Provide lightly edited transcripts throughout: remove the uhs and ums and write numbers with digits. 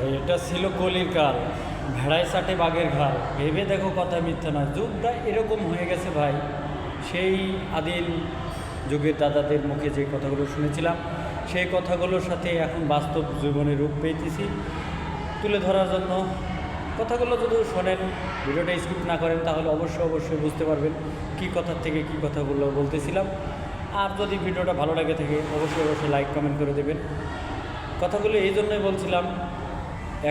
এটা ছিল কলির কাল, ভেড়ায় চাটে বাঘের ঘাল, ভেবে দেখো কথা মিথ্যা নয়। যুগটা এরকম হয়ে গেছে ভাই, সেই আদিম যুগের দাদাদের মুখে যে কথাগুলো শুনেছিলাম সেই কথাগুলোর সাথে এখন বাস্তব জীবনে রূপ পেয়েছি তুলে ধরার জন্য। কথাগুলো যদি শোনেন, ভিডিওটা স্কিপ না করেন, তাহলে অবশ্যই বুঝতে পারবেন কী কথার থেকে কী কথাগুলো বলতেছিলাম। আর যদি ভিডিওটা ভালো লাগে থাকে অবশ্যই লাইক কমেন্ট করে দেবেন। কথাগুলো এই জন্যই বলছিলাম,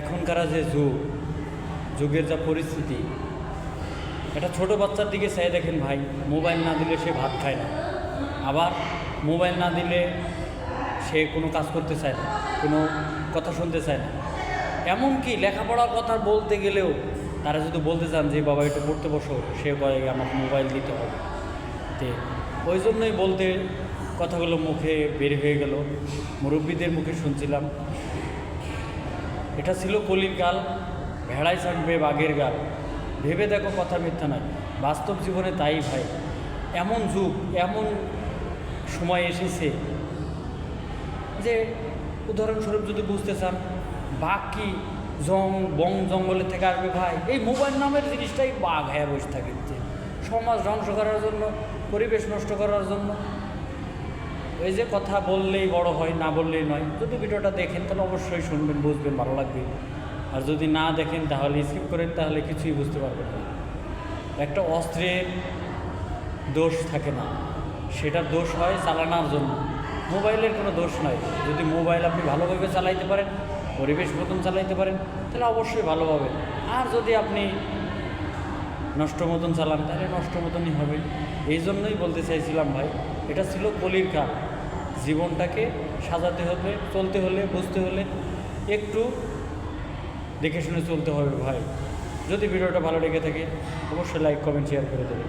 এখনকার যে যুগের যা পরিস্থিতি, একটা ছোট বাচ্চার দিকে চাই দেখেন ভাই, মোবাইল না দিলে সে ভাত খায় না, আবার মোবাইল না দিলে সে কোনো কাজ করতে চায় না, কোনো কথা শুনতে চায় না। এমনকি লেখাপড়ার কথা বলতে গেলেও তারা যদি বলতে চান যে বাবা একটু পড়তে বসো, সে বলে আমাকে মোবাইল দিতে হবে। তো ওই জন্যই বলতে কথাগুলো মুখে বের হয়ে গেল, মুরব্বীদের মুখে শুনছিলাম। এটা ছিল কলির কাল, ভেড়ায় চাটবে বাঘের গাল, ভেবে দেখো কথা মিথ্যা নয়। বাস্তব জীবনে তাই ভাই, এমন যুগ এমন সময় এসেছে যে উদাহরণস্বরূপ যদি বুঝতে চান, বাঘ কি বন জঙ্গলের থেকে আসবে ভাই? এই মোবাইল নামের জিনিসটাই বাঘ হ্যাঁ বসে থাকে, সমাজ ধ্বংস করার জন্য, পরিবেশ নষ্ট করার জন্য। এই যে কথা বললেই বড় হয়, না বললেই নয়। যদি ভিডিওটা দেখেন তাহলে অবশ্যই শুনবেন, বুঝবেন, ভালো লাগবে। আর যদি না দেখেন তাহলে স্কিপ করেন, তাহলে কিছুই বুঝতে পারবেন না। একটা অস্ত্রের দোষ থাকে না, সেটার দোষ হয় চালানোর জন্য। মোবাইলের কোনো দোষ নয়। যদি মোবাইল আপনি ভালোভাবে চালাইতে পারেন, পরিবেশ মতন চালাইতে পারেন, তাহলে অবশ্যই ভালো হবে। আর যদি আপনি নষ্ট মতন চালান তাহলে নষ্ট মতনই হবে। এই জন্যই বলতে চাইছিলাম ভাই, এটা ছিল কলির কাল। জীবনটাকে সাজাতে হলে, চলতে হলে, বুঝতে হলে একটু দেখে শুনে চলতে হবে ভাই। যদি ভিডিওটা ভালো লেগে থাকে অবশ্যই লাইক কমেন্ট শেয়ার করে দেবেন।